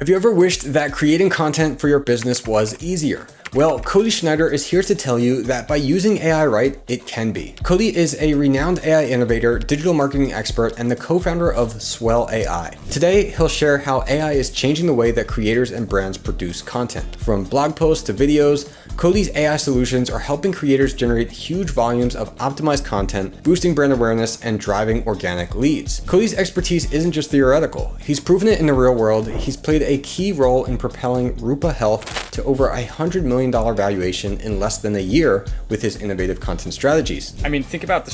Have you ever wished that creating content for your business was easier? Well, Cody Schneider is here to tell you that by using AI right, it can be. Cody is a renowned AI innovator, digital marketing expert, and the co-founder of Swell AI. Today, he'll share how AI is changing the way that creators and brands produce content. From blog posts to videos, Cody's AI solutions are helping creators generate huge volumes of optimized content, boosting brand awareness, and driving organic leads. Cody's expertise isn't just theoretical. He's proven it in the real world. He's played a key role in propelling Rupa Health to over $100 million valuation in less than a year with his innovative content strategies. I mean, think about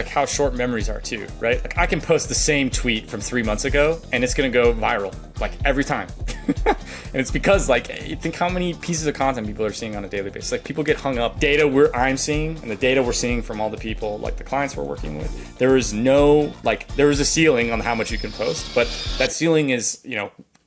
how short memories are too, right? Like I can post the same tweet from 3 months ago and it's going to go viral like every time. And it's because think how many pieces of content people are seeing on a daily basis. Like people get hung up. I'm seeing and the data we're seeing from all the people, like the clients we're working with, there is a ceiling on how much you can post, but that ceiling is,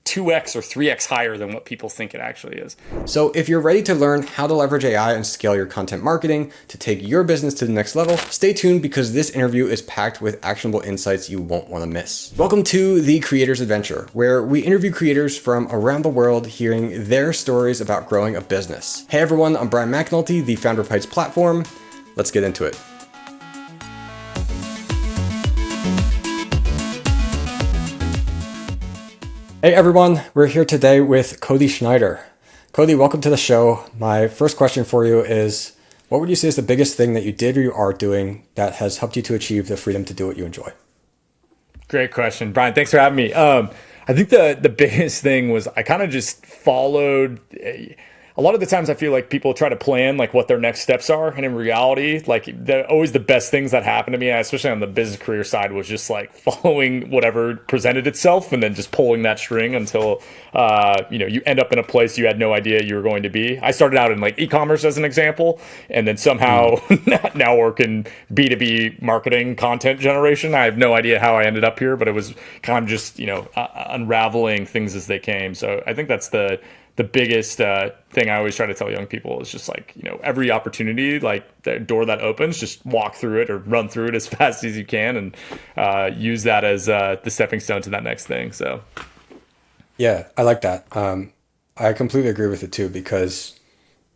2x or 3x higher than what people think it actually is. So if you're ready to learn how to leverage AI and scale your content marketing to take your business to the next level, stay tuned because this interview is packed with actionable insights you won't want to miss. Welcome to The Creator's Adventure, where we interview creators from around the world hearing their stories about growing a business. Hey everyone, I'm Brian McNulty, the founder of Heights Platform. Let's get into it. Hey everyone, we're here today with Cody Schneider. Cody, welcome to the show. My first question for you is, what would you say is the biggest thing that you did or you are doing that has helped you to achieve the freedom to do what you enjoy? Great question, Brian. Thanks for having me. I think the biggest thing was I kind of just followed. A lot of the times I feel like people try to plan like what their next steps are. And in reality, always the best things that happen to me, especially on the business career side, was just like following whatever presented itself and then just pulling that string until, you end up in a place you had no idea you were going to be. I started out in e-commerce as an example, and then somehow now work in B2B marketing content generation. I have no idea how I ended up here, but it was kind of just, unraveling things as they came. So I think that's the biggest thing I always try to tell young people is just every opportunity, the door that opens, just walk through it or run through it as fast as you can and use that as the stepping stone to that next thing. So, yeah, I like that. I completely agree with it too, because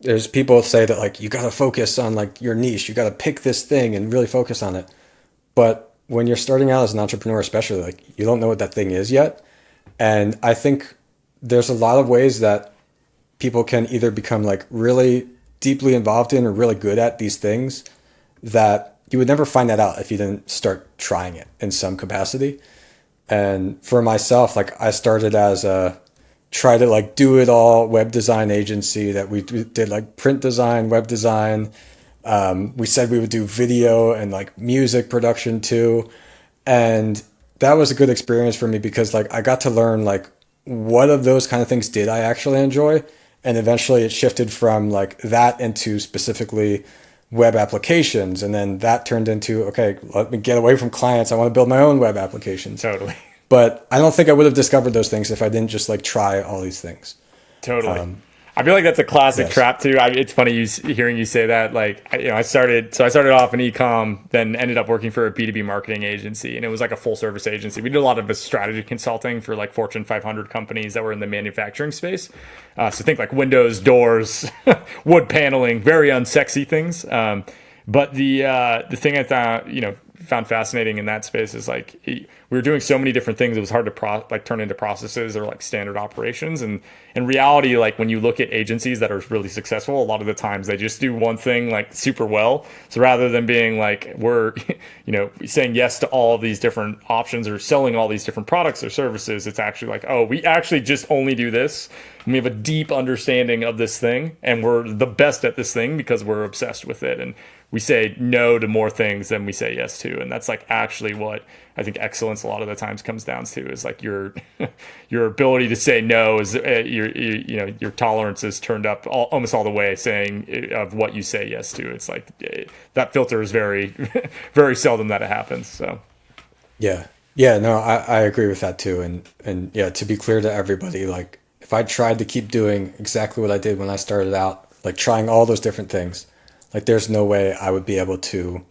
there's people say that you got to focus on your niche, you got to pick this thing and really focus on it. But when you're starting out as an entrepreneur, especially, you don't know what that thing is yet. And I think there's a lot of ways that people can either become really deeply involved in or really good at these things that you would never find that out if you didn't start trying it in some capacity. And for myself, I started as a try to do it all web design agency that we did print design, web design. We said we would do video and music production too. And that was a good experience for me because I got to learn what of those kind of things did I actually enjoy? And eventually it shifted from that into specifically web applications. And then that turned into, okay, let me get away from clients. I want to build my own web applications. Totally. But I don't think I would have discovered those things if I didn't just try all these things. Totally. I feel like that's a classic trap too. It's funny hearing you say that. I started off in e-com, then ended up working for a B2B marketing agency, and it was a full service agency. We did a lot of strategy consulting for Fortune 500 companies that were in the manufacturing space. So think windows, doors, wood paneling, very unsexy things. But the thing I found fascinating in that space is we were doing so many different things. It was hard to turn into processes or standard operations. And in reality, when you look at agencies that are really successful, a lot of the times they just do one thing super well. So rather than being we're saying yes to all of these different options or selling all these different products or services, it's actually we actually just only do this. And we have a deep understanding of this thing, and we're the best at this thing because we're obsessed with it. And we say no to more things than we say yes to. And that's actually what I think excellence a lot of the times comes down to is your ability to say no is your tolerance is turned up almost all the way saying of what you say yes to. It's that filter is very, very seldom that it happens. So. Yeah. Yeah, no, I agree with that too. And yeah, to be clear to everybody, if I tried to keep doing exactly what I did when I started out, trying all those different things, there's no way I would be able to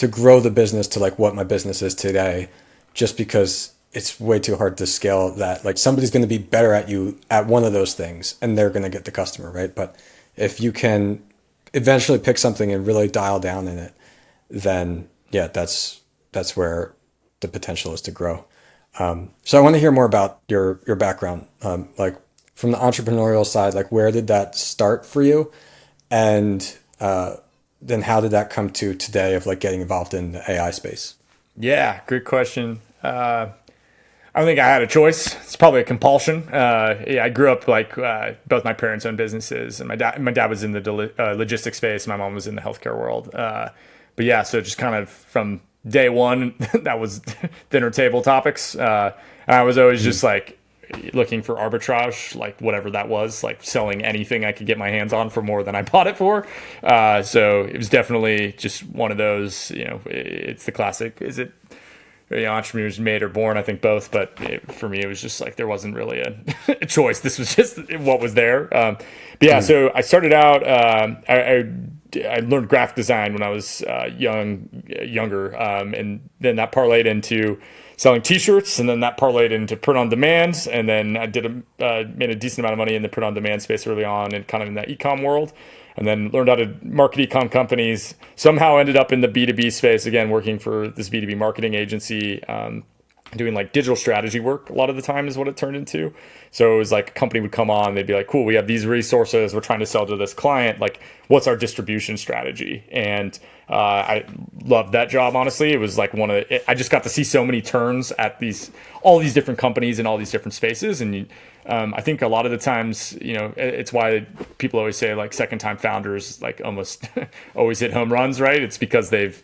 grow the business to what my business is today, just because it's way too hard to scale that. Like somebody's going to be better at you at one of those things and they're going to get the customer, right? But if you can eventually pick something and really dial down in it, then yeah, that's where the potential is to grow. So I want to hear more about your background, like from the entrepreneurial side, like where did that start for you, and then how did that come to today of like getting involved in the AI space? Yeah, great question. I don't think I had a choice. It's probably a compulsion. Yeah, I grew up like both my parents owned businesses, and my dad was in the logistics space. My mom was in the healthcare world. But yeah, so just kind of from day one, that was dinner table topics. And I was always just like looking for arbitrage, like whatever that was, like selling anything I could get my hands on for more than I bought it for. So it was definitely just one of those. It's the classic. Is it entrepreneurs made or born? I think both, but for me, it was just like there wasn't really a choice. This was just what was there. But yeah, so I started out. I learned graphic design when I was younger, and then that parlayed into selling T-shirts, and then that parlayed into print on demand, and then I made a decent amount of money in the print on demand space early on, and kind of in that e-com world. And then learned how to market e-com companies. Somehow ended up in the B2B space again, working for this B2B marketing agency, doing like digital strategy work. A lot of the time is what it turned into. So it was like a company would come on, they'd be like, "Cool, we have these resources. We're trying to sell to this client. Like, what's our distribution strategy?" And I loved that job. Honestly, it was like I just got to see so many turns at all these different companies in all these different spaces, and I think a lot of the times, it's why people always say like second time founders like almost always hit home runs, right? It's because they've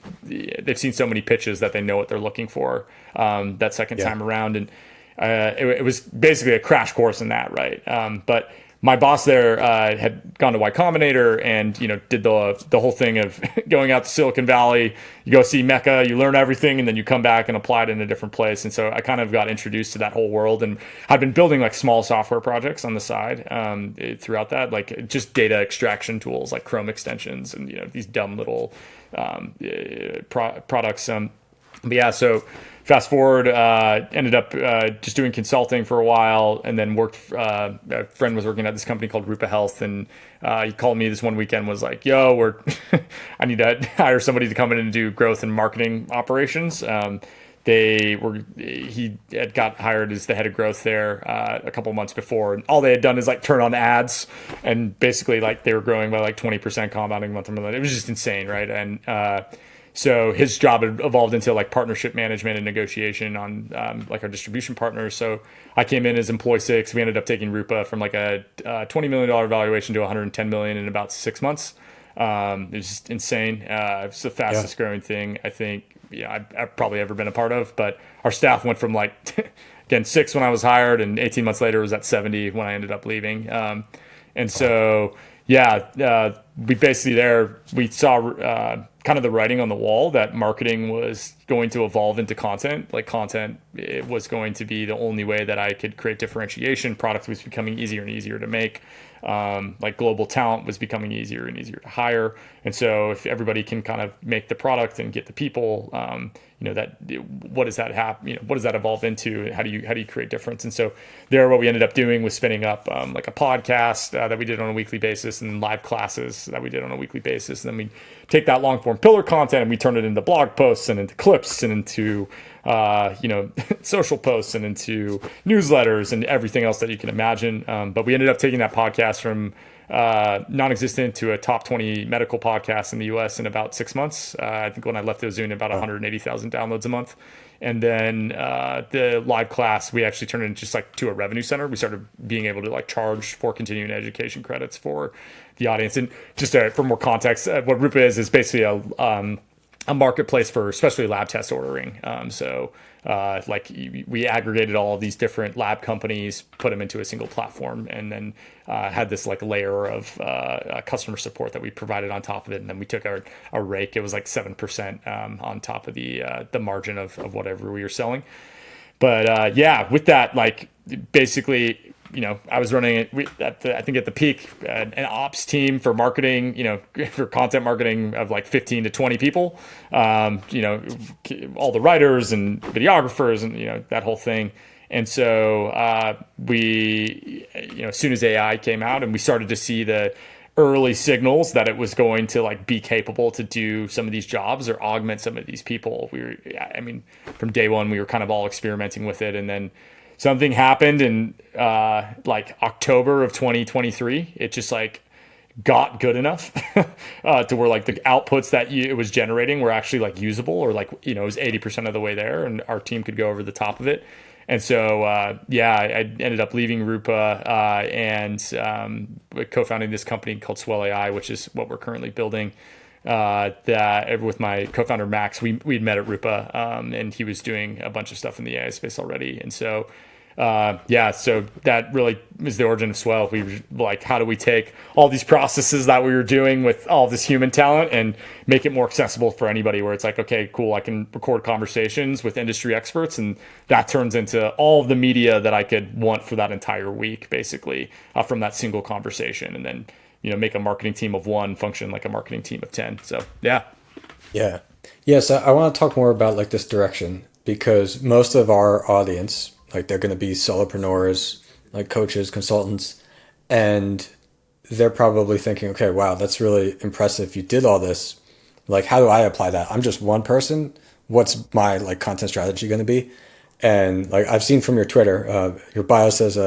seen so many pitches that they know what they're looking for that second time around, and it was basically a crash course in that, right? But my boss there had gone to Y Combinator and did the whole thing of going out to Silicon Valley. You go see Mecca, you learn everything, and then you come back and apply it in a different place. And so I kind of got introduced to that whole world, and I've been building like small software projects on the side throughout that, like just data extraction tools like Chrome extensions and these dumb little products. But yeah, so fast forward, ended up just doing consulting for a while, and then worked. A friend was working at this company called Rupa Health, and he called me this one weekend. Was like, "Yo, I need to hire somebody to come in and do growth and marketing operations." He had got hired as the head of growth there a couple months before, and all they had done is like turn on ads, and basically like they were growing by like 20% compounding month to month. It was just insane, right? And so his job had evolved into like partnership management and negotiation on like our distribution partners. So I came in as employee 6. We ended up taking Rupa from like a $20 million valuation to $110 million in about 6 months. It was just insane. It's the fastest growing thing I think I've probably ever been a part of. But our staff went from like again 6 when I was hired, and 18 months later it was at 70 when I ended up leaving. And so we basically we saw kind of the writing on the wall that marketing was going to evolve into content. Like content, it was going to be the only way that I could create differentiation. Product was becoming easier and easier to make. Like global talent was becoming easier and easier to hire. And so if everybody can kind of make the product and get the people, what does that happen? What does that evolve into? How do you create difference? And so what we ended up doing was spinning up like a podcast that we did on a weekly basis, and live classes that we did on a weekly basis. And then we take that long form pillar content and we turn it into blog posts and into clips and into social posts and into newsletters and everything else that you can imagine. But we ended up taking that podcast from non-existent to a top 20 medical podcast in the US in about 6 months. I think when I left, it was doing about 180,000 downloads a month. And then the live class, we actually turned it just like to a revenue center. We started being able to like charge for continuing education credits for the audience. And just for more context, what Rupa is basically a marketplace for especially lab test ordering. We aggregated all of these different lab companies, put them into a single platform, and then had this like layer of customer support that we provided on top of it. And then we took our rake. It was like 7% on top of the margin of whatever we were selling. But with that, like basically I was running I think at the peak, an ops team for marketing, for content marketing of like 15 to 20 people, all the writers and videographers and, that whole thing. And so we, as soon as AI came out and we started to see the early signals that it was going to like be capable to do some of these jobs or augment some of these people, from day one, we were kind of all experimenting with it. And then something happened in like October of 2023. It just like got good enough to where like the outputs that it was generating were actually like usable, or like, it was 80% of the way there and our team could go over the top of it. And so, I ended up leaving Rupa and co-founding this company called Swell AI, which is what we're currently building. That with my co-founder Max, we'd met at Rupa, and he was doing a bunch of stuff in the AI space already. And so, so that really is the origin of Swell. We were like, how do we take all these processes that we were doing with all this human talent and make it more accessible for anybody, where it's like, okay, cool, I can record conversations with industry experts, and that turns into all of the media that I could want for that entire week, basically, from that single conversation. And then, make a marketing team of one function like a marketing team of 10. So, yeah. Yeah. Yes, I want to talk more about like this direction, because most of our audience, like they're going to be solopreneurs, like coaches, consultants, and they're probably thinking, okay, wow, that's really impressive. You did all this. Like, how do I apply that? I'm just one person. What's my like content strategy going to be? And like I've seen from your Twitter, your bio says,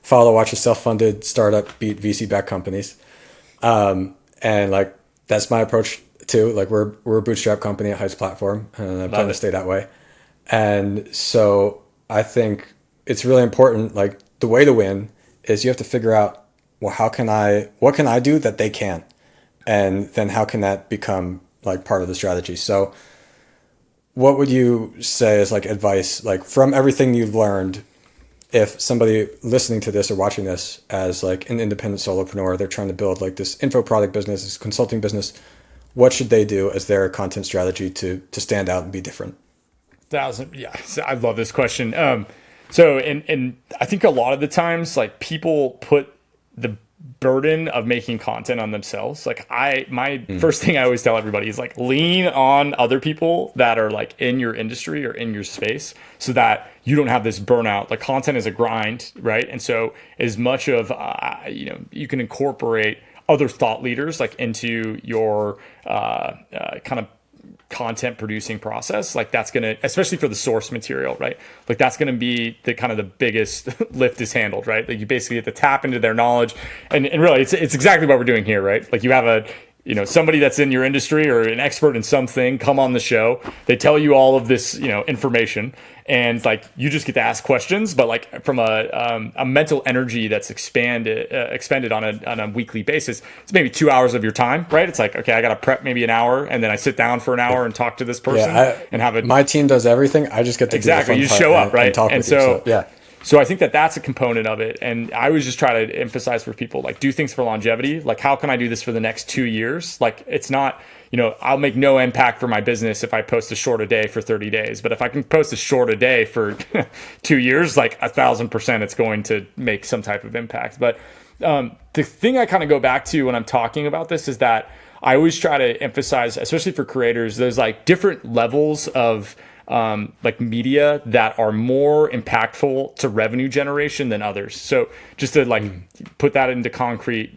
follow, watch a self-funded startup beat VC-backed companies. And like, that's my approach too. Like we're a bootstrap company at Heights Platform, and I plan to stay that way. And so I think it's really important. Like the way to win is you have to figure out, well, what can I do that they can't? And then how can that become like part of the strategy? So what would you say is like advice, like from everything you've learned, if somebody listening to this or watching this as like an independent solopreneur, they're trying to build like this info product business, this consulting business, what should they do as their content strategy to stand out and be different? Yeah, so I love this question. So I think a lot of the times, like people put the burden of making content on themselves. Like my first thing I always tell everybody is like lean on other people that are like in your industry or in your space, so that you don't have this burnout. Like content is a grind, right? And so as much of you can incorporate other thought leaders like into your kind of content producing process, like that's going to, especially for the source material, right? Like that's going to be the kind of the biggest lift is handled, right? Like you basically have to tap into their knowledge, and really it's exactly what we're doing here, right? Like you have somebody that's in your industry or an expert in something come on the show, they tell you all of this, information, and like you just get to ask questions, but like from a mental energy that's expended on a weekly basis, it's maybe 2 hours of your time, right? It's like, okay, I got to prep maybe an hour, and then I sit down for an hour and talk to this person and have it. My team does everything. I just get to exactly. You show up, right? And talk with you. So, yeah. So I think that's a component of it. And I always just try to emphasize for people, like, do things for longevity. Like, how can I do this for the next 2 years? Like, it's not, I'll make no impact for my business if I post a short a day for 30 days. But if I can post a short a day for 2 years, like 1,000%, it's going to make some type of impact. But the thing I kind of go back to when I'm talking about this is that I always try to emphasize, especially for creators, there's like different levels of like media that are more impactful to revenue generation than others. So just to like put that into concrete,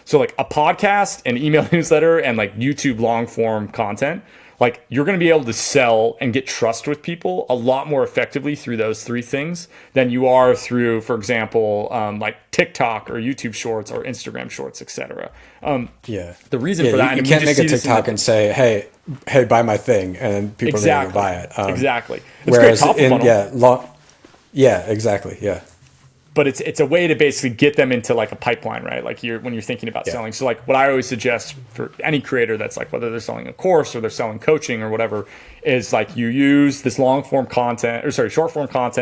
so like a podcast, an email newsletter, and like YouTube long form content, like you're going to be able to sell and get trust with people a lot more effectively through those three things than you are through, for example, like TikTok or YouTube Shorts or Instagram Shorts, etc. The reason for that, you can't make a TikTok and say, hey, buy my thing, and people are going to buy it. Exactly. It's whereas great top of funnel. Exactly. Yeah. But it's a way to basically get them into like a pipeline, right? Like when you're thinking about selling. So like what I always suggest for any creator that's like, whether they're selling a course or they're selling coaching or whatever, is like you use this short form content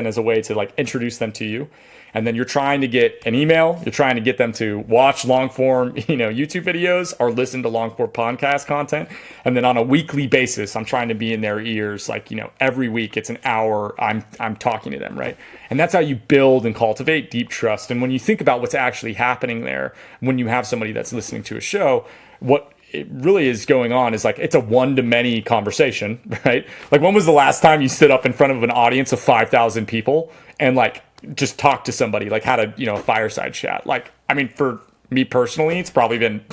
as a way to like introduce them to you. And then you're trying to get an email, you're trying to get them to watch long form, YouTube videos or listen to long form podcast content. And then on a weekly basis, I'm trying to be in their ears, like, every week it's an hour I'm talking to them, right? And that's how you build and cultivate deep trust. And when you think about what's actually happening there, when you have somebody that's listening to a show, what it really is going on is like it's a one-to-many conversation, right? Like, when was the last time you stood up in front of an audience of 5,000 people and like just talked to somebody, like had a fireside chat? Like, I mean, for me personally, it's probably been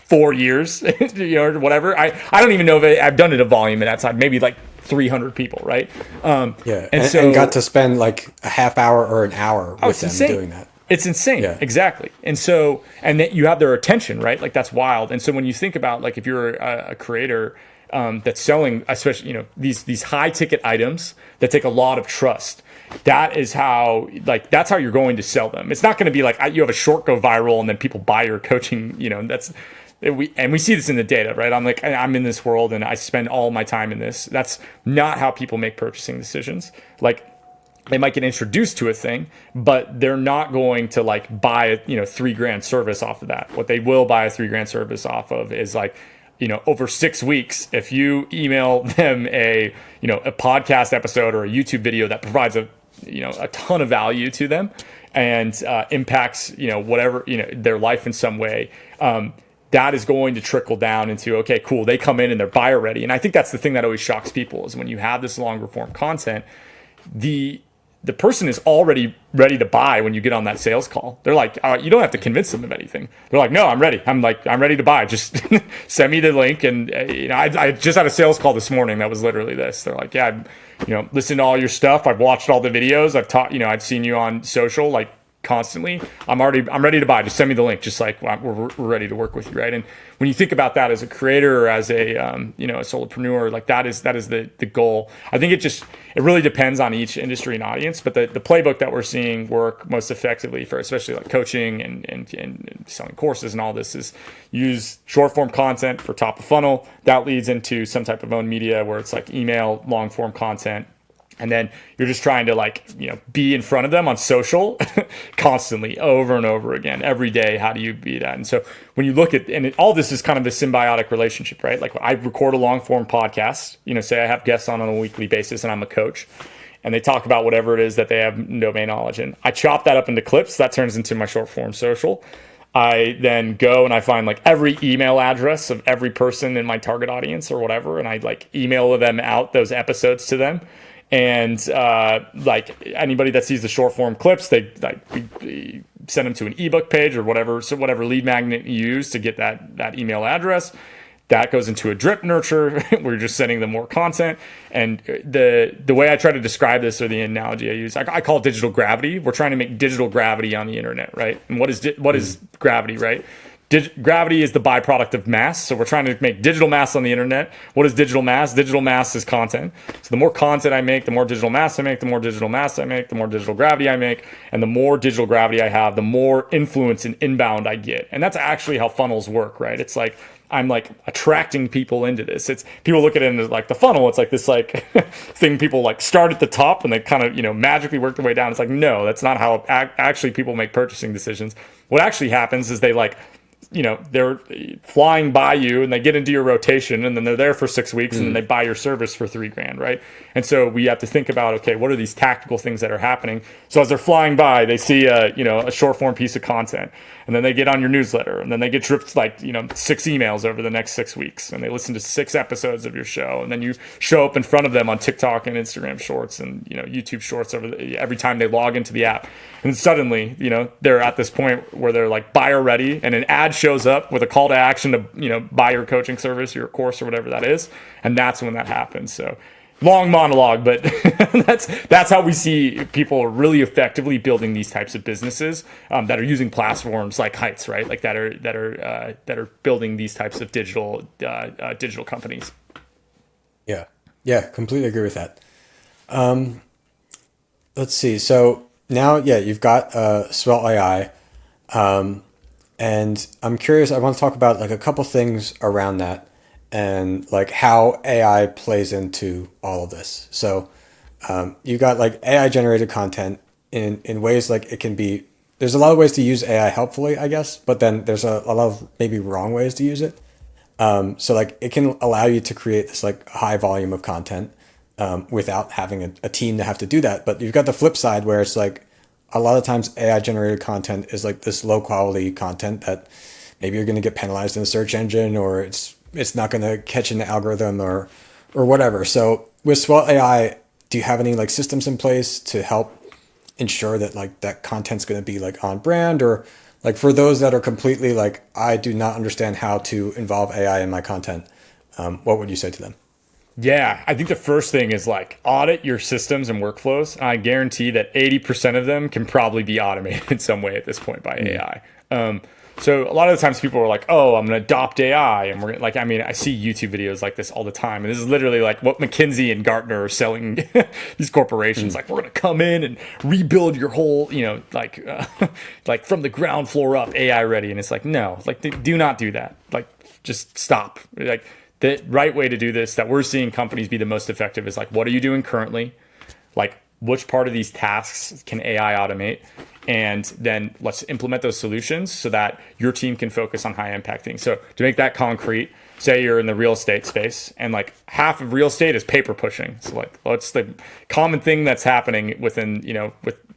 4 years, or whatever. I don't even know if I've done it a volume at that time, maybe like 300 people, right? Yeah, and got to spend like a half hour or an hour with them insane. doing that. It's insane. Yeah. Exactly. And so, and that you have their attention, right? Like, that's wild. And so when you think about, like, if you're a creator that's selling, especially, these high ticket items that take a lot of trust, that is how, like, that's how you're going to sell them. It's not going to be like you have a short go viral and then people buy your coaching, we see this in the data, right? I'm in this world and I spend all my time in this. That's not how people make purchasing decisions. Like, they might get introduced to a thing, but they're not going to like buy a $3,000 service off of that. What they will buy a $3,000 service off of is like, over 6 weeks, if you email them a podcast episode or a YouTube video that provides a ton of value to them and impacts whatever their life in some way, that is going to trickle down into, okay, cool, they come in and they're buyer ready. And I think that's the thing that always shocks people, is when you have this longer form content, the person is already ready to buy when you get on that sales call. They're like, you don't have to convince them of anything. They're like, no, I'm ready. I'm ready to buy. Just send me the link. And I just had a sales call this morning that was literally this. They're like, yeah, listen to all your stuff. I've watched all the videos. I've taught, I've seen you on social, like, constantly. I'm ready to buy. Just send me the link. Just like, we're ready to work with you, right? And when you think about that as a creator or as a a solopreneur, like, that is the goal. I think it really depends on each industry and audience, but the playbook that we're seeing work most effectively for especially like coaching and selling courses and all this is use short form content for top of funnel. That leads into some type of owned media where it's like email, long form content. And then you're just trying to be in front of them on social constantly over and over again every day. How do you be that? And so when you look at, all this is kind of a symbiotic relationship, right? Like, I record a long form podcast, say I have guests on a weekly basis and I'm a coach and they talk about whatever it is that they have domain knowledge in. I chop that up into clips. That turns into my short form social. I then go and I find like every email address of every person in my target audience or whatever. And I like email them out those episodes to them. And like anybody that sees the short form clips, we send them to an ebook page or whatever. So whatever lead magnet you use to get that email address, that goes into a drip nurture where you're just sending them more content. And the way I try to describe this, or the analogy I use, I call it digital gravity. We're trying to make digital gravity on the internet, right? And what is gravity, right? Gravity is the byproduct of mass. So we're trying to make digital mass on the internet. What is digital mass? Digital mass is content. So the more content I make, the more digital mass I make, the more digital mass I make, the more digital gravity I make. And the more digital gravity I have, the more influence and inbound I get. And that's actually how funnels work, right? It's like, I'm like attracting people into this. It's, people look at it as like the funnel. It's like this like thing people like start at the top and they kind of, magically work their way down. It's like, no, that's not how actually people make purchasing decisions. What actually happens is they like, they're flying by you and they get into your rotation and then they're there for 6 weeks and then they buy your service for $3,000, right? And so we have to think about, okay, what are these tactical things that are happening? So as they're flying by, they see a short form piece of content and then they get on your newsletter and then they get dripped 6 emails over the next 6 weeks and they listen to 6 episodes of your show and then you show up in front of them on TikTok and Instagram shorts and YouTube shorts every time they log into the app. And suddenly, they're at this point where they're like buyer ready and an ad shows up with a call to action to, buy your coaching service, your course or whatever that is. And that's when that happens. So long monologue, but that's how we see people really effectively building these types of businesses that are using platforms like Heights, right? Like that are building these types of digital companies. Yeah, completely agree with that. Let's see. So now, you've got Swell AI, and I'm curious. I want to talk about like a couple things around that, and like how AI plays into all of this. So you got like AI generated content. in ways like it can be. There's a lot of ways to use AI helpfully, I guess, but then there's a lot of maybe wrong ways to use it. So like it can allow you to create this like high volume of content without having a team to have to do that. But you've got the flip side where it's like a lot of times AI generated content is like this low quality content that maybe you're going to get penalized in the search engine, or it's not going to catch in the algorithm or whatever. So with Swell AI, do you have any like systems in place to help ensure that like that content's going to be like on brand, or like for those that are completely like, I do not understand how to involve AI in my content, what would you say to them? Yeah, I think the first thing is like audit your systems and workflows. I guarantee that 80% of them can probably be automated in some way at this point by AI. So a lot of the times people are like, "Oh, I'm going to adopt AI," and we're like, I mean, I see YouTube videos like this all the time, and this is literally like what McKinsey and Gartner are selling these corporations. Like, we're going to come in and rebuild your whole, like from the ground floor up, AI ready, and it's like, no, like do not do that. Like, just stop. Like, the right way to do this that we're seeing companies be the most effective is like, what are you doing currently? Like, which part of these tasks can AI automate? And then let's implement those solutions so that your team can focus on high impact things. So to make that concrete, say you're in the real estate space and like half of real estate is paper pushing. So like, what's the common thing that's happening within,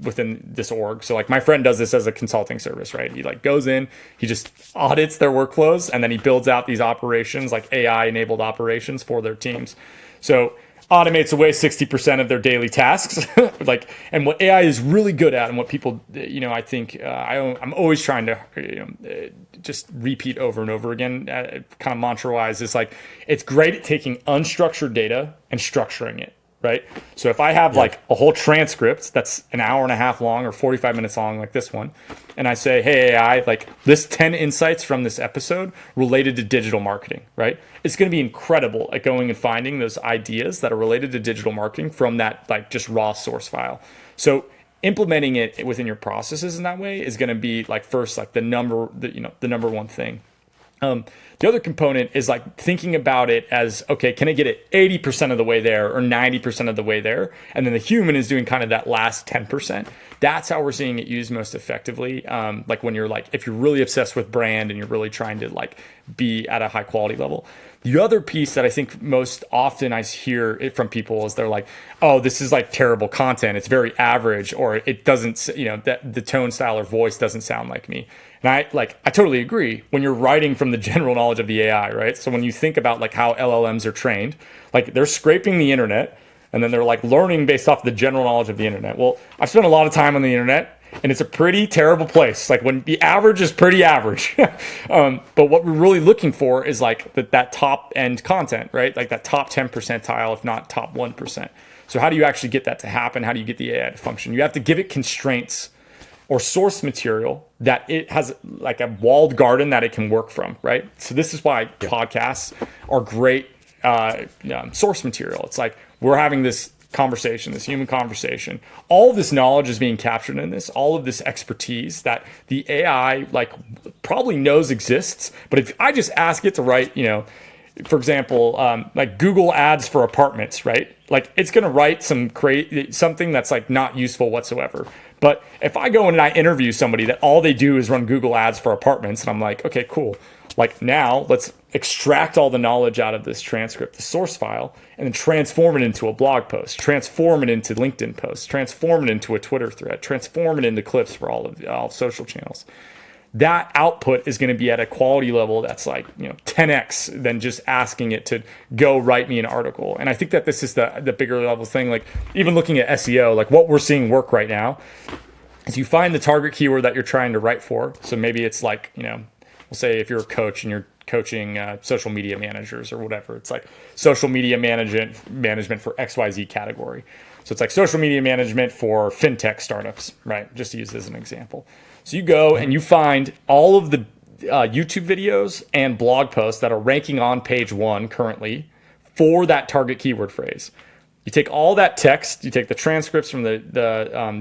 within this org? So like my friend does this as a consulting service, right? He like goes in, he just audits their workflows, and then he builds out these operations, like AI enabled operations for their teams. So automates away 60% of their daily tasks. Like, and what AI is really good at, and what people, I think I'm always trying to, just repeat over and over again, kind of mantra wise, is like, it's great at taking unstructured data and structuring it. Right. So if I have like a whole transcript that's an hour and a half long or 45 minutes long, like this one, and I say, hey, AI, like list 10 insights from this episode related to digital marketing, right? It's going to be incredible at going and finding those ideas that are related to digital marketing from that like just raw source file. So implementing it within your processes in that way is going to be like first, like the number one thing. The other component is like thinking about it as, okay, can I get it 80% of the way there or 90% of the way there? And then the human is doing kind of that last 10%. That's how we're seeing it used most effectively. Like when you're like, if you're really obsessed with brand and you're really trying to like be at a high quality level. The other piece that I think most often I hear it from people is they're like, oh, this is like terrible content. It's very average, or it doesn't, that the tone, style, or voice doesn't sound like me. And I totally agree when you're writing from the general knowledge of the AI, right? So when you think about like how LLMs are trained, like they're scraping the internet and then they're like learning based off the general knowledge of the internet. Well, I've spent a lot of time on the internet, and it's a pretty terrible place. Like when the average is pretty average. But what we're really looking for is like that top end content, right? Like that top 10 percentile, if not top 1%. So how do you actually get that to happen? How do you get the AI to function? You have to give it constraints or source material that it has like a walled garden that it can work from, right? So this is why podcasts are great source material. It's like we're having this conversation, this human conversation. All of this knowledge is being captured in this, all of this expertise that the AI like probably knows exists. But if I just ask it to write, for example, like Google ads for apartments, right? Like it's going to write something that's like not useful whatsoever. But if I go in and I interview somebody that all they do is run Google ads for apartments, and I'm like, okay, cool. Like now let's extract all the knowledge out of this transcript, the source file, and then transform it into a blog post, transform it into LinkedIn posts, transform it into a Twitter thread, transform it into clips for all social channels. That output is going to be at a quality level that's like 10x than just asking it to go write me an article. And I think that this is the bigger level thing. Like even looking at SEO, like what we're seeing work right now is you find the target keyword that you're trying to write for. So maybe it's like we'll say if you're a coach and you're coaching social media managers or whatever, it's like social media management for XYZ category. So it's like social media management for fintech startups, right? Just to use as an example. So you go and you find all of the YouTube videos and blog posts that are ranking on page 1 currently for that target keyword phrase. You take all that text, you take the transcripts from the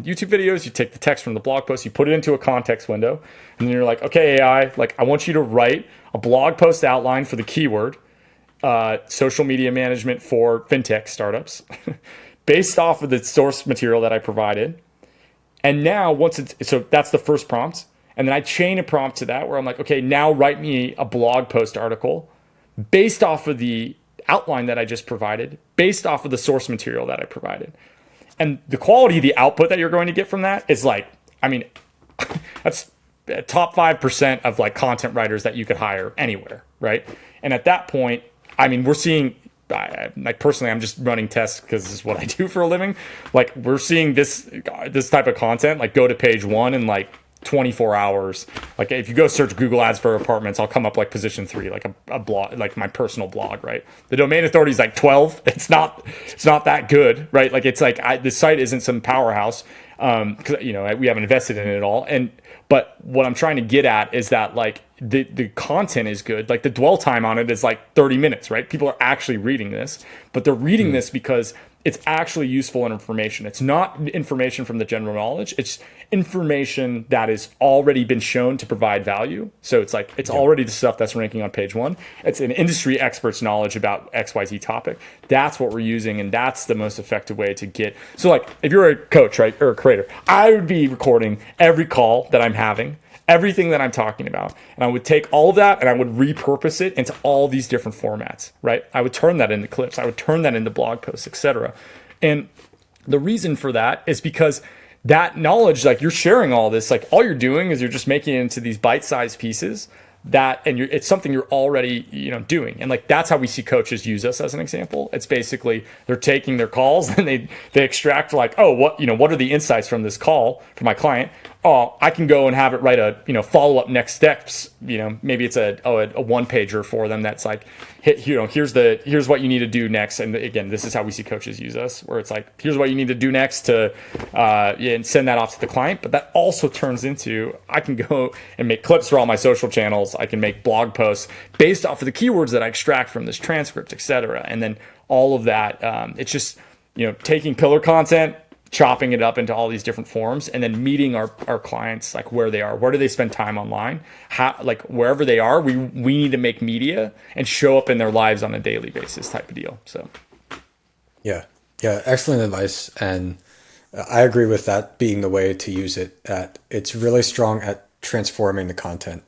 YouTube videos, you take the text from the blog post, you put it into a context window, and then you're like, okay, AI, like I want you to write a blog post outline for the keyword, social media management for fintech startups, based off of the source material that I provided. And now so that's the first prompt. And then I chain a prompt to that where I'm like, okay, now write me a blog post article based off of the outline that I just provided, based off of the source material that I provided. And the quality of the output that you're going to get from that is like, I mean, that's top 5% of like content writers that you could hire anywhere, right? And at that point, I mean, we're seeing, like personally, I'm just running tests because this is what I do for a living. Like we're seeing this type of content like go to page one in like 24 hours. Like if you go search Google ads for apartments, I'll come up like position 3, like a blog, like my personal blog, right? The domain authority is like 12. It's not that good, right? Like it's like the site isn't some powerhouse because we haven't invested in it at all. But what I'm trying to get at is that like the content is good. Like the dwell time on it is like 30 minutes, right? People are actually reading this, but they're reading this because it's actually useful information. It's not information from the general knowledge. It's information that has already been shown to provide value. So it's like, it's already the stuff that's ranking on page one. It's an industry expert's knowledge about XYZ topic. That's what we're using. And that's the most effective way to get. So like if you're a coach, right, or a creator, I would be recording every call that I'm having, everything that I'm talking about. And I would take all of that and I would repurpose it into all these different formats, right? I would turn that into clips. I would turn that into blog posts, etc. And the reason for that is because that knowledge, like you're sharing all this, like all you're doing is you're just making it into these bite-sized pieces it's something you're already, doing. And like, that's how we see coaches use us as an example. It's basically, they're taking their calls and they extract like, oh, what are the insights from this call for my client? Oh, I can go and have it write a, follow-up next steps. Maybe it's a one pager for them. That's like, here's what you need to do next. And again, this is how we see coaches use us, where it's like, here's what you need to do next to, and send that off to the client. But that also turns into, I can go and make clips for all my social channels. I can make blog posts based off of the keywords that I extract from this transcript, et cetera. And then all of that, it's just, taking pillar content, chopping it up into all these different forms, and then meeting our clients like where they are. Where do they spend time online? How, like wherever they are, we need to make media and show up in their lives on a daily basis type of deal. So yeah, excellent advice. And I agree with that being the way to use it. It's really strong at transforming the content.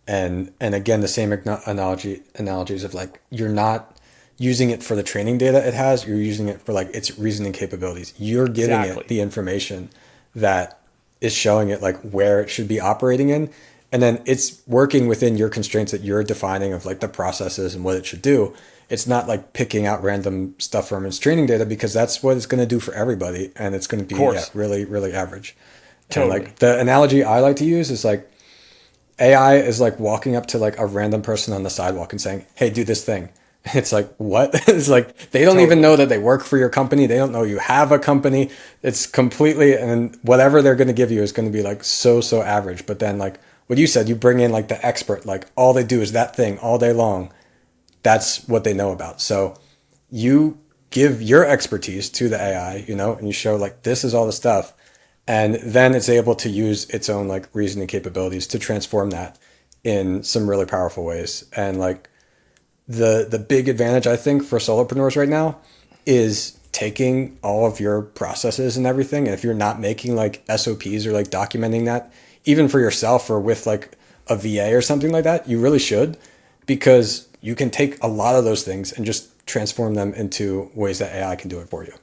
And again, the same analogies of like, you're not using it for the training data it has, you're using it for like its reasoning capabilities. You're giving it the information that is showing it like where it should be operating in. And then it's working within your constraints that you're defining of like the processes and what it should do. It's not like picking out random stuff from its training data, because that's what it's going to do for everybody. And it's going to be really, really average. Totally. And like the analogy I like to use is like, AI is like walking up to like a random person on the sidewalk and saying, hey, do this thing. It's like, what? It's like, they don't even know that they work for your company. They don't know you have a company. It's completely, and whatever they're going to give you is going to be like so average. But then like what you said, you bring in like the expert, like all they do is that thing all day long. That's what they know about. So you give your expertise to the AI, and you show like, this is all the stuff. And then it's able to use its own like reasoning capabilities to transform that in some really powerful ways. And like, the big advantage, I think, for solopreneurs right now is taking all of your processes and everything. And if you're not making like SOPs or like documenting that, even for yourself or with like a VA or something like that, you really should, because you can take a lot of those things and just transform them into ways that AI can do it for you.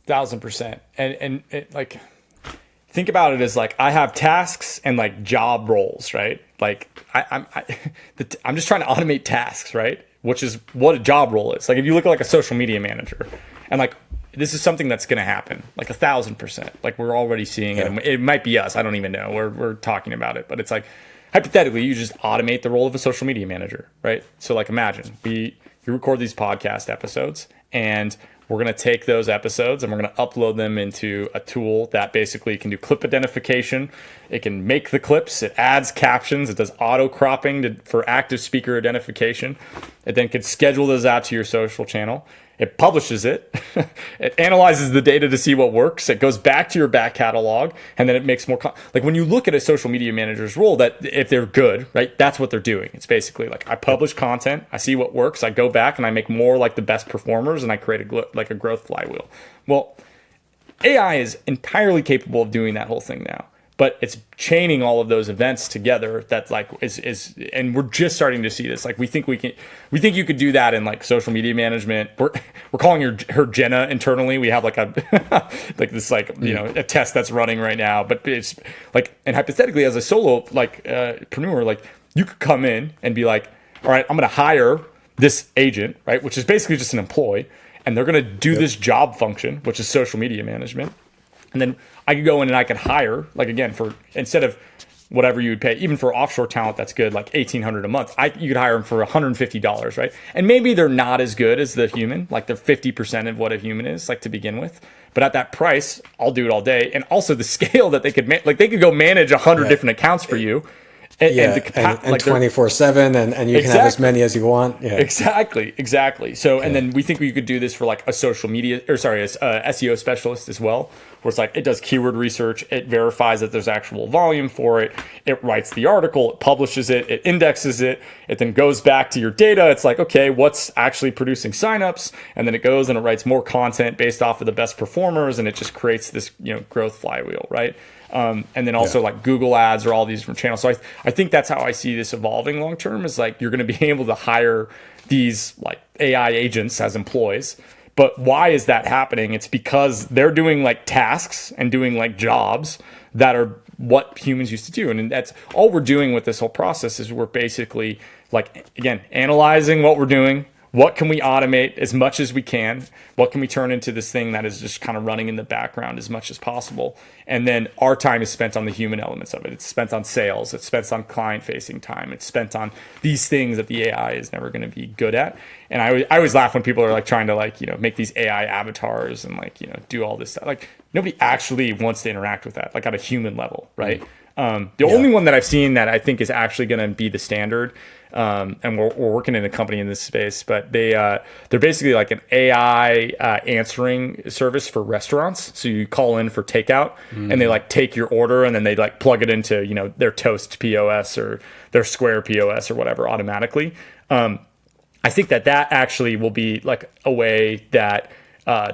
1,000%. And it, like, think about it as like, I have tasks and like job roles, right? Like I'm just trying to automate tasks, right? Which is what a job role is. Like if you look at like a social media manager, and like, this is something that's going to happen like 1,000%. Like we're already seeing it. And it might be us. I don't even know. We're talking about it, but it's like, hypothetically, you just automate the role of a social media manager, right? So like, imagine you record these podcast episodes, and we're going to take those episodes and we're going to upload them into a tool that basically can do clip identification. It can make the clips. It adds captions. It does auto cropping for active speaker identification. It then can schedule those out to your social channel. It publishes it. It analyzes the data to see what works. It goes back to your back catalog, and then it makes more. Like when you look at a social media manager's role, that if they're good, right, that's what they're doing. It's basically like, I publish content, I see what works, I go back and I make more like the best performers, and I create a growth flywheel. Well, AI is entirely capable of doing that whole thing now, but it's chaining all of those events together. That like is, and we're just starting to see this. Like we think you could do that in like social media management. We're calling her Jenna internally. We have like a like this like a test that's running right now. But it's like, and hypothetically as a solo like preneur, like you could come in and be like, all right, I'm going to hire this agent, right, which is basically just an employee, and they're going to do this job function, which is social media management. And then I could go in and I could hire, like again, for instead of whatever you would pay, even for offshore talent that's good, like $1,800 a month, you could hire them for $150, right? And maybe they're not as good as the human, like they're 50% of what a human is, like to begin with. But at that price, I'll do it all day. And also the scale that they could, like they could go manage 100 different accounts for you. And 24/7, and you can have as many as you want. Yeah, exactly. So, and then we think we could do this for like a social media, or sorry, a SEO specialist as well, where it's like it does keyword research, it verifies that there's actual volume for it, it writes the article, it publishes it, it indexes it, it then goes back to your data. It's like, okay, what's actually producing signups, and then it goes and it writes more content based off of the best performers, and it just creates this growth flywheel, right? And then also like Google ads or all these different channels. So I think that's how I see this evolving long term, is like you're going to be able to hire these like AI agents as employees. But why is that happening? It's because they're doing like tasks and doing like jobs that are what humans used to do. And that's all we're doing with this whole process, is we're basically like, again, analyzing what we're doing. What can we automate as much as we can? What can we turn into this thing that is just kind of running in the background as much as possible? And then our time is spent on the human elements of it. It's spent on sales. It's spent on client-facing time. It's spent on these things that the AI is never going to be good at. And I always laugh when people are like trying to like, make these AI avatars and like, do all this stuff. Like nobody actually wants to interact with that, like at a human level, right? The only one that I've seen that I think is actually going to be the standard, and we're working in a company in this space, but they're basically like an AI answering service for restaurants. So you call in for takeout, and they like take your order, and then they like plug it into their Toast POS or their Square POS or whatever automatically. I think that actually will be like a way that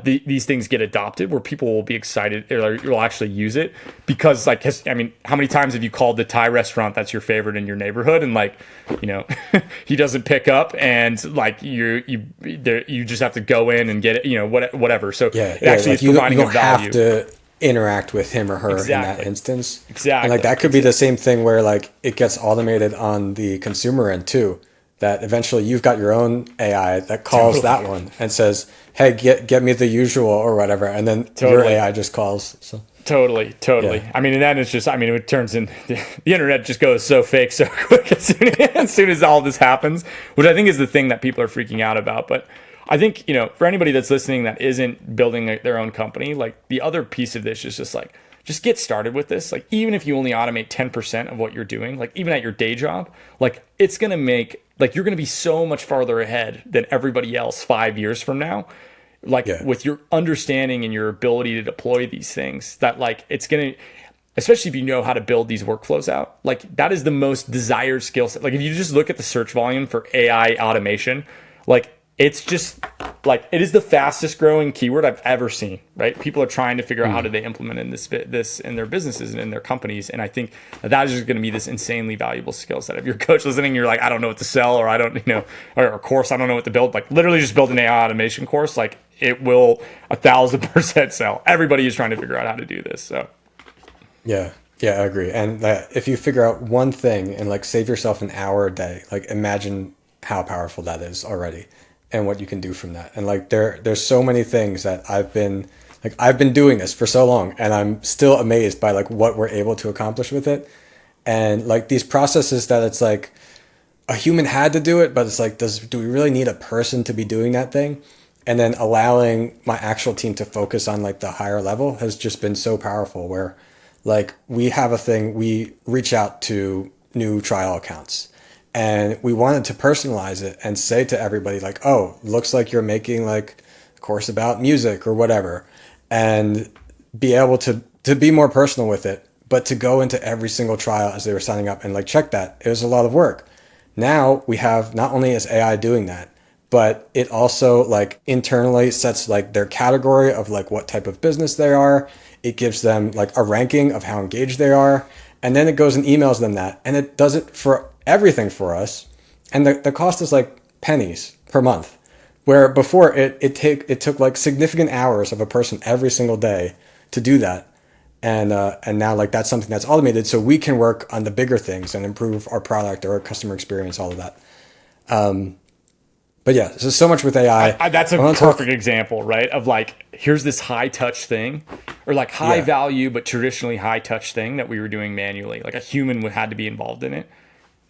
these things get adopted, where people will be excited or you'll actually use it, because like, how many times have you called the Thai restaurant that's your favorite in your neighborhood, and like, he doesn't pick up, and like you just have to go in and get it, whatever. So it actually is providing a value. You don't have to interact with him or her in that instance. Exactly. And like that could be the same thing where like it gets automated on the consumer end too. That eventually you've got your own AI that calls that one and says, "Hey, get me the usual," or whatever, and then your AI just calls. So totally. Yeah. I mean, and then it's just, it turns in the internet just goes so fake so quick as soon as all this happens, which I think is the thing that people are freaking out about. But I think for anybody that's listening that isn't building their own company, like the other piece of this is just like, just get started with this. Like, even if you only automate 10% of what you're doing, like even at your day job, like it's going to make, like you're going to be so much farther ahead than everybody else 5 years from now. Like with your understanding and your ability to deploy these things, that like it's going to, especially if you know how to build these workflows out, like that is the most desired skill set. Like if you just look at the search volume for AI automation, like it's just like, it is the fastest growing keyword I've ever seen, right? People are trying to figure out how do they implement this in their businesses and in their companies. And I think that is just going to be this insanely valuable skill set. If you're a coach listening, you're like, I don't know what to sell, or I don't, or a course, I don't know what to build. Like literally just build an AI automation course. Like it will 1,000% sell. Everybody is trying to figure out how to do this. So. Yeah, I agree. And if you figure out one thing and like save yourself an hour a day, like imagine how powerful that is already. And what you can do from that. And like there's so many things that I've been doing this for so long, and I'm still amazed by like what we're able to accomplish with it. And like these processes that it's like a human had to do it, but it's like, do we really need a person to be doing that thing? And then allowing my actual team to focus on like the higher level has just been so powerful, where like we have a thing, we reach out to new trial accounts. And we wanted to personalize it and say to everybody like, oh, looks like you're making like a course about music or whatever, and be able to be more personal with it, but to go into every single trial as they were signing up and like check that. It was a lot of work. Now we have, not only is AI doing that, but it also like internally sets like their category of like what type of business they are. It gives them like a ranking of how engaged they are. And then it goes and emails them that. And it does it for everything for us. And the cost is like pennies per month. Where before it took like significant hours of a person every single day to do that. And now like that's something that's automated so we can work on the bigger things and improve our product or our customer experience, all of that. But yeah, there's so much with AI. That's a perfect example, right? Of like, here's this high touch thing, or like high value, but traditionally high touch thing that we were doing manually. Like a human would had to be involved in it.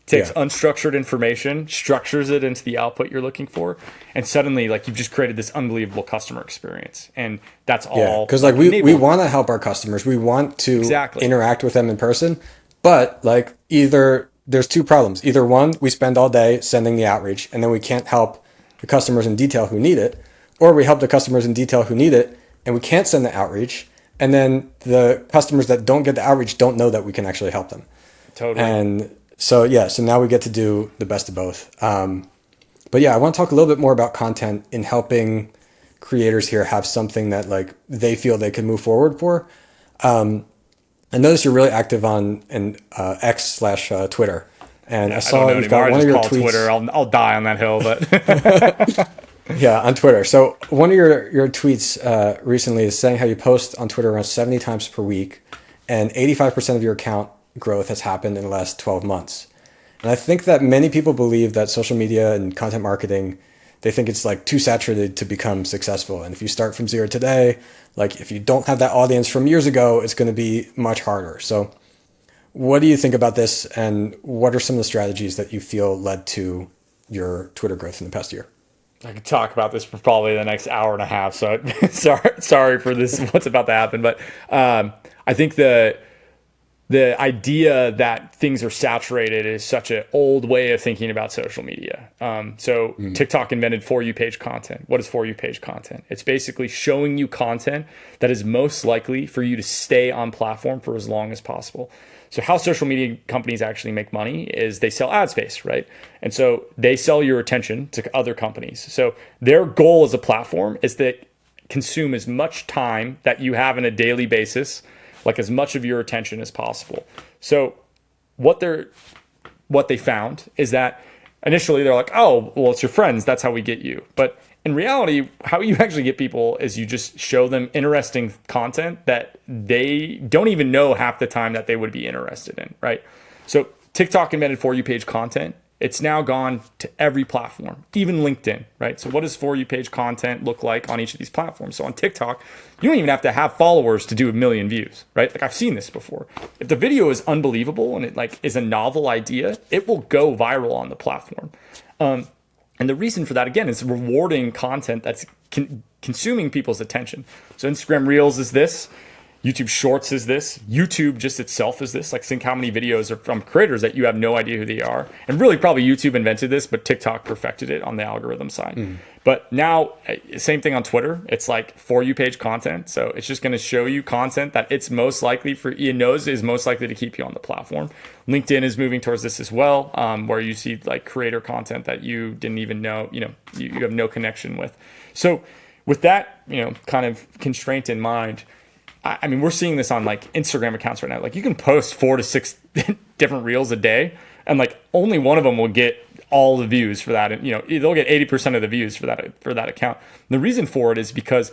Takes unstructured information, structures it into the output you're looking for, and suddenly like you've just created this unbelievable customer experience. And that's all. Because like we want to help our customers. We want to interact with them in person. But like either there's two problems. Either one, we spend all day sending the outreach and then we can't help the customers in detail who need it, or we help the customers in detail who need it and we can't send the outreach, and then the customers that don't get the outreach don't know that we can actually help them. Totally. And so now we get to do the best of both. But yeah, I want to talk a little bit more about content in helping creators here have something that like they feel they can move forward for. I noticed you're really active on X/Twitter. And I saw you've got one of your tweets. Twitter. I'll die on that hill, but yeah, on Twitter. So one of your tweets recently is saying how you post on Twitter around 70 times per week, and 85% of your account growth has happened in the last 12 months. And I think that many people believe that social media and content marketing, they think it's like too saturated to become successful. And if you start from zero today, like if you don't have that audience from years ago, it's going to be much harder. So what do you think about this, and what are some of the strategies that you feel led to your Twitter growth in the past year? I could talk about this for probably the next hour and a half. So sorry for this, what's about to happen. But I think the idea that things are saturated is such an old way of thinking about social media. TikTok invented For You page content. What is For You page content? It's basically showing you content that is most likely for you to stay on platform for as long as possible. So how social media companies actually make money is they sell ad space, right? And so they sell your attention to other companies. So their goal as a platform is to consume as much time that you have on a daily basis, like as much of your attention as possible. So what they found is that initially they're like, oh, well, it's your friends. That's how we get you. But in reality, how you actually get people is you just show them interesting content that they don't even know half the time that they would be interested in, right? So TikTok invented For You page content. It's now gone to every platform, even LinkedIn, right? So what does For You page content look like on each of these platforms? So on TikTok, you don't even have to have followers to do 1 million views, right? Like I've seen this before. If the video is unbelievable and it like is a novel idea, it will go viral on the platform. And the reason for that, again, is rewarding content that's consuming people's attention. So Instagram Reels is this. YouTube Shorts is this. YouTube just itself is this. Like, think how many videos are from creators that you have no idea who they are. And really, probably YouTube invented this, but TikTok perfected it on the algorithm side. But now, same thing on Twitter. It's like For You page content. So it's just going to show you content that it's most likely it knows is most likely to keep you on the platform. LinkedIn is moving towards this as well, where you see like creator content that you didn't even know, you have no connection with. So with that, kind of constraint in mind, I mean, we're seeing this on like Instagram accounts right now. Like you can post 4 to 6 different reels a day, and like only one of them will get all the views for that. And they'll get 80% of the views for that account. And the reason for it is because,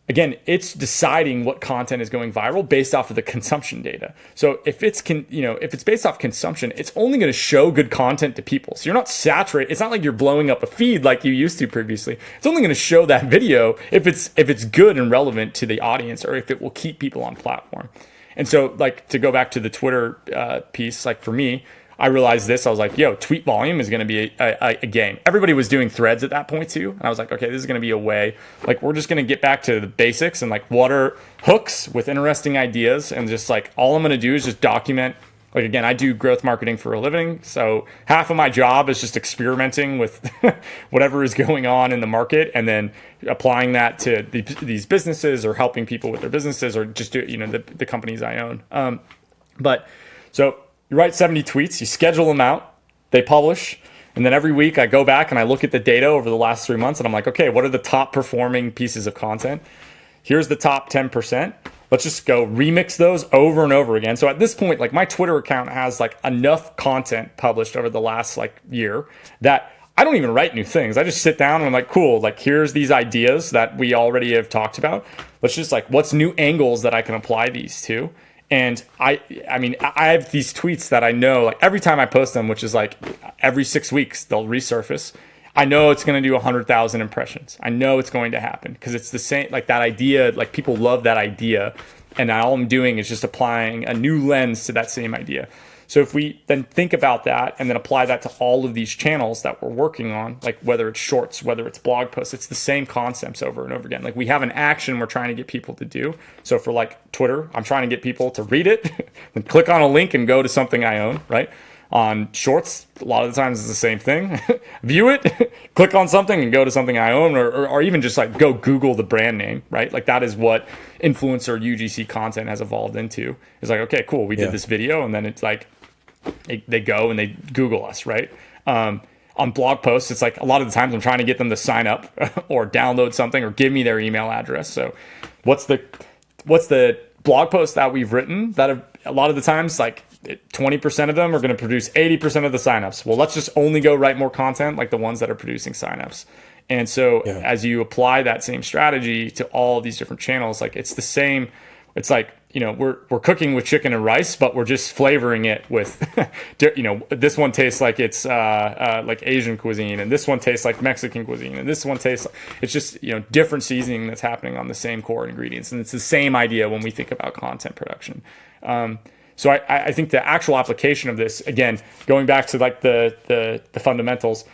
again, it's deciding what content is going viral based off of the consumption data. So if it's based off consumption, it's only going to show good content to people. So you're not saturated. It's not like you're blowing up a feed like you used to previously. It's only going to show that video if it's good and relevant to the audience, or if it will keep people on platform. And so, like, to go back to the Twitter piece, like for me, I realized this. I was like, tweet volume is going to be a game. Everybody was doing threads at that point too. And I was like, okay, this is going to be a way. Like, we're just going to get back to the basics and like what are hooks with interesting ideas. And just like, all I'm going to do is just document. Like, again, I do growth marketing for a living. So half of my job is just experimenting with whatever is going on in the market, and then applying that to these businesses, or helping people with their businesses, or just the companies I own. So you write 70 tweets, you schedule them out, they publish, And then every week I go back and I look at the data over the last 3 months and I'm like, okay, what are the top performing pieces of content? Here's the top 10%. Let's just go remix those over and over again. So at this point, like my Twitter account has like enough content published over the last like year that I don't even write new things. I just sit down and I'm like, cool, like here's these ideas that we already have talked about. Let's just like, what's new angles that I can apply these to? And I mean, I have these tweets that I know, like every time I post them, which is like every 6 weeks, they'll resurface. I know it's going to do 100,000 impressions. I know it's going to happen because it's the same, like that idea, like people love that idea. And all I'm doing is just applying a new lens to that same idea. So if we then think about that and then apply that to all of these channels that we're working on, like whether it's shorts, whether it's blog posts, it's the same concepts over and over again. Like we have an action we're trying to get people to do. So for like Twitter, I'm trying to get people to read it, then click on a link and go to something I own, right? On shorts, a lot of the times it's the same thing. View it, click on something and go to something I own, or even just like go Google the brand name, right? Like that is what influencer UGC content has evolved into. It's like, okay, cool, we did this video, and then it's like they go and they Google us, right? On blog posts, it's like a lot of the times I'm trying to get them to sign up or download something or give me their email address. So what's the blog post that we've written that have, a lot of the times like 20% of them are going to produce 80% of the signups. Well, let's just only go write more content like the ones that are producing signups. And so as you apply that same strategy to all these different channels, like it's the same. It's like, you know, we're cooking with chicken and rice, but we're just flavoring it with, you know, this one tastes like it's like Asian cuisine, and this one tastes like Mexican cuisine, and this one tastes like, it's just, you know, different seasoning that's happening on the same core ingredients. And it's the same idea when we think about content production. So I think the actual application of this, again, going back to like the fundamentals,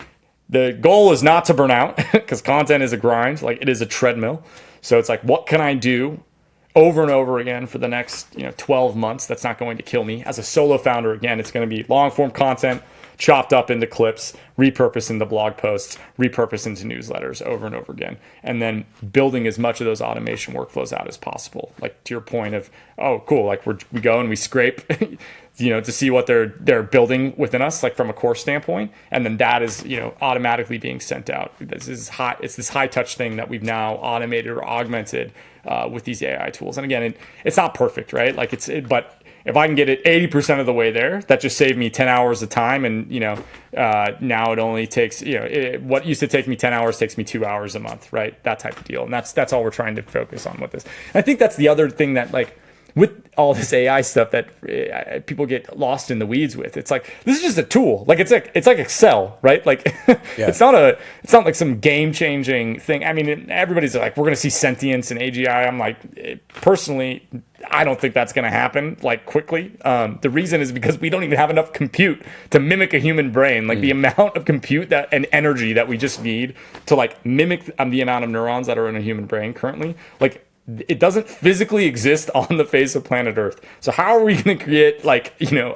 the goal is not to burn out because content is a grind, like it is a treadmill. So it's like, what can I do over and over again for the next 12 months that's not going to kill me? As a solo founder, again, it's going to be long form content chopped up into clips, repurposed into blog posts, repurposed into newsletters over and over again, and then building as much of those automation workflows out as possible. Like to your point of, oh cool, like we go and we scrape to see what they're building within us, like from a course standpoint, and then that is automatically being sent out. It's this high touch thing that we've now automated or augmented with these AI tools. And again, it's not perfect, right? Like but if I can get it 80% of the way there, that just saved me 10 hours of time. And, now it only takes, what used to take me 10 hours takes me 2 hours a month, right? That type of deal. And that's all we're trying to focus on with this. And I think that's the other thing that, like, with all this AI stuff that people get lost in the weeds with. It's like, this is just a tool. Like it's like Excel, right? Like it's not like some game changing thing. I mean, everybody's like, we're going to see sentience and AGI. I'm like, personally, I don't think that's going to happen like quickly. The reason is because we don't even have enough compute to mimic a human brain. Like the amount of compute and energy that we just need to like mimic the amount of neurons that are in a human brain currently, like it doesn't physically exist on the face of planet Earth. So how are we going to create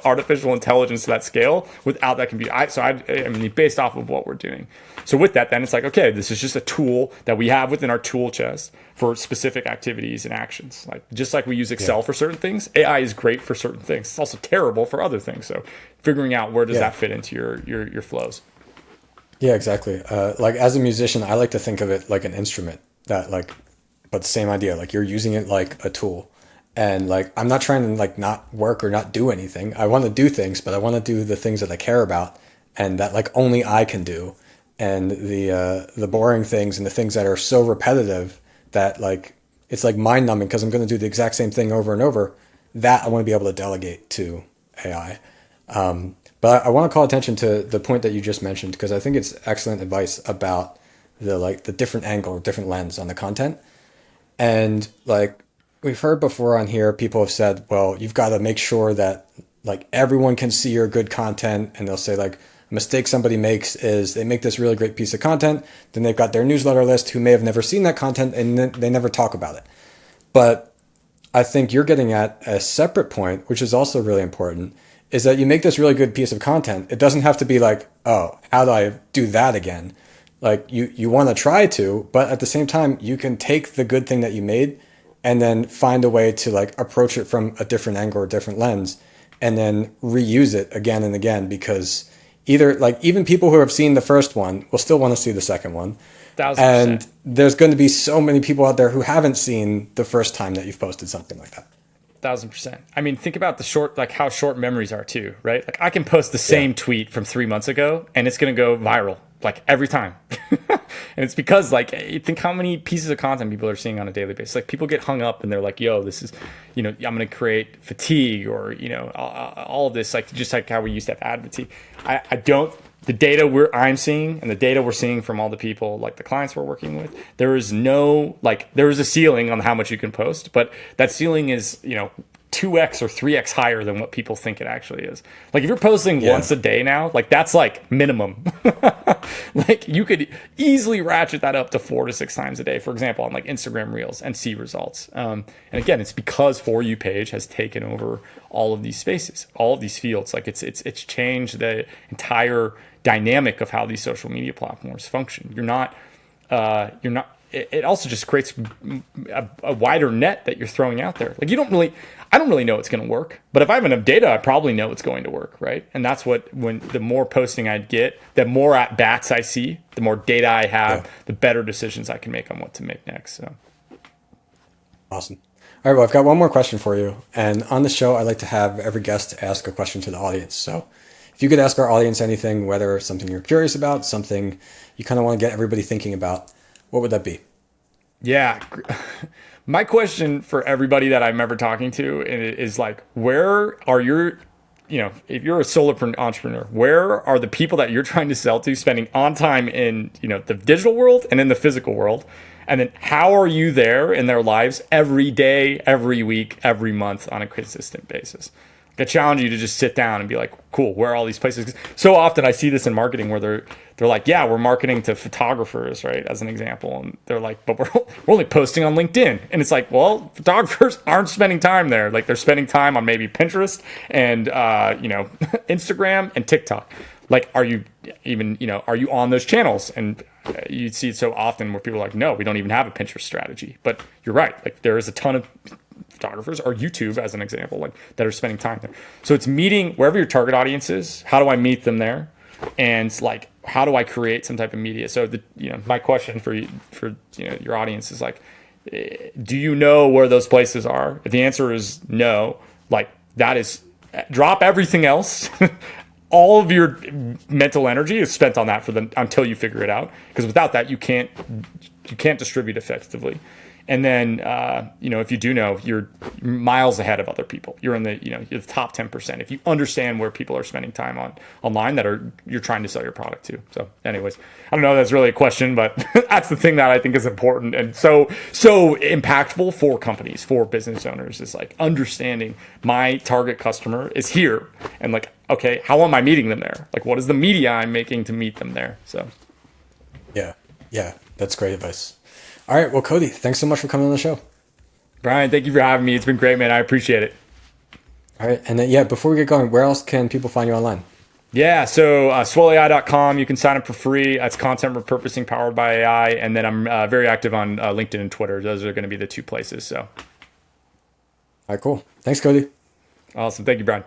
artificial intelligence to that scale without that compute? I mean, based off of what we're doing. So with that, then it's like, okay, this is just a tool that we have within our tool chest for specific activities and actions. Like just like we use Excel for certain things, AI is great for certain things. It's also terrible for other things. So figuring out where does that fit into your flows. Yeah, exactly. Like as a musician, I like to think of it like an instrument that but the same idea, like you're using it like a tool. And like, I'm not trying to like not work or not do anything. I want to do things, but I want to do the things that I care about and that like only I can do. And the boring things and the things that are so repetitive that like, it's like mind numbing because I'm going to do the exact same thing over and over, that I want to be able to delegate to AI. But I want to call attention to the point that you just mentioned, because I think it's excellent advice about the different angle or different lens on the content. And like we've heard before on here, people have said, well, you've got to make sure that like everyone can see your good content. And they'll say like a mistake somebody makes is they make this really great piece of content. Then they've got their newsletter list who may have never seen that content and then they never talk about it. But I think you're getting at a separate point, which is also really important, is that you make this really good piece of content. It doesn't have to be like, oh, how do I do that again? Like you want to try to, but at the same time, you can take the good thing that you made and then find a way to like approach it from a different angle or different lens and then reuse it again and again, because either like even people who have seen the first one will still want to see the second one. 1000%. And there's going to be so many people out there who haven't seen the first time that you've posted something like that. 1000%. I mean, think about like how short memories are too, right? Like I can post the Yeah. same tweet from 3 months ago and it's going to go viral like every time. And it's because like, you think how many pieces of content people are seeing on a daily basis. Like people get hung up and they're like, yo, this is, I'm going to create fatigue or, all of this, like just like how we used to have ad fatigue. I don't, the data I'm seeing and the data we're seeing from all the people, like the clients we're working with, there is a ceiling on how much you can post, but that ceiling is, 2x or 3x higher than what people think it actually is. Like if you're posting once a day now, like that's like minimum. Like you could easily ratchet that up to 4 to 6 times a day, for example, on like Instagram Reels and see results. And again, it's because For You page has taken over all of these spaces, all of these fields. Like it's changed the entire dynamic of how these social media platforms function. It also just creates a wider net that you're throwing out there. Like I don't really know it's going to work, but if I have enough data, I probably know it's going to work, right? And that's when the more posting I get, the more at bats I see, the more data I have, the better decisions I can make on what to make next. So Awesome. All right, well, I've got one more question for you. And on the show, I like to have every guest ask a question to the audience. So if you could ask our audience anything, whether something you're curious about, something you kind of want to get everybody thinking about, what would that be? yeah, my question for everybody that I'm ever talking to is like, where are your, if you're a solopreneur entrepreneur, where are the people that you're trying to sell to spending on time in, the digital world and in the physical world? And then how are you there in their lives every day, every week, every month on a consistent basis? I challenge you to just sit down and be like, cool, where are all these places? 'Cause so often I see this in marketing where they're like, yeah, we're marketing to photographers, right? As an example. And they're like, but we're only posting on LinkedIn. And it's like, well, photographers aren't spending time there. Like they're spending time on maybe Pinterest and, Instagram and TikTok. Like, are you even, are you on those channels? And you see it so often where people are like, no, we don't even have a Pinterest strategy. But you're right. Like there is a ton of photographers, or YouTube as an example, like that are spending time there. So it's meeting wherever your target audience is. How do I meet them there? And like, how do I create some type of media? So my question for your audience is like, do you know where those places are? If the answer is no, like that is drop everything else. All of your mental energy is spent on that until you figure it out. Because without that, you can't distribute effectively. And then, if you do know, you're miles ahead of other people. You're in you're the top 10%. If you understand where people are spending time online you're trying to sell your product to. So anyways, I don't know if that's really a question, but that's the thing that I think is important and so impactful for companies, for business owners, is like understanding my target customer is here. And like, okay, how am I meeting them there? Like, what is the media I'm making to meet them there? So. Yeah, that's great advice. All right. Well, Cody, thanks so much for coming on the show. Brian, thank you for having me. It's been great, man. I appreciate it. All right. And then, before we get going, where else can people find you online? Yeah, so swellai.com. You can sign up for free. That's content repurposing powered by AI. And then I'm very active on LinkedIn and Twitter. Those are going to be the 2 places. So. All right, cool. Thanks, Cody. Awesome. Thank you, Brian.